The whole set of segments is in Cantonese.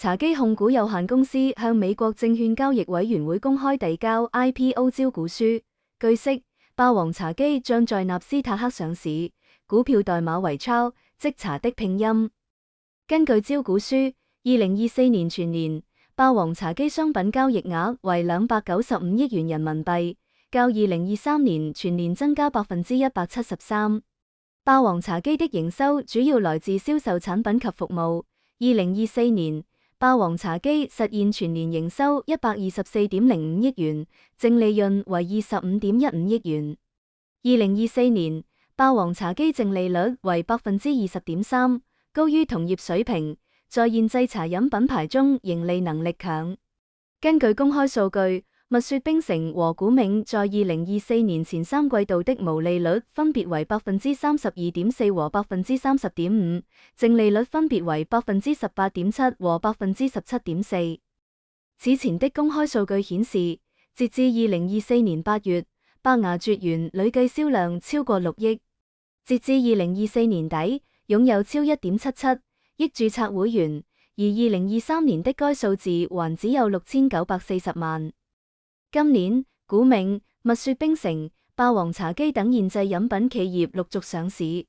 茶几控股有限公司向美國證券交易委員會公開遞交 IPO 招股書。據悉，霸王茶姬將在納斯達克上市，股票代碼為 CHO， 即茶的拼音。根據招股書，2024年全年霸王茶姬商品交易額為295億元人民幣，較2023年全年增加173%。霸王茶姬的營收主要來自銷售產品及服務。2024年，霸王茶姬實現全年營收124.05億元，淨利潤為25.15億元。2024年，霸王茶姬淨利率為20.3%，高於同業水平，在現製茶飲品牌中盈利能力強。根據公開數據，蜜雪冰城和古茗在2024年前三季度的毛利率分別為32.4%和30.5%，淨利率分別為18.7%和17.4%。此前的公開數據顯示，截至2024年8月，伯牙絕緣累計銷量超過6億，截至2024年底，擁有超1.77億註冊會員，而2023年的該數字還只有6940萬。今年，古茗、蜜雪冰城、霸王茶姬等現製飲品企業陸續上市。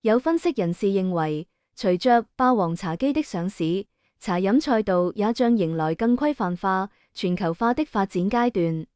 有分析人士認為，隨着霸王茶姬的上市，茶飲賽道也將迎來更規範化、全球化的發展階段。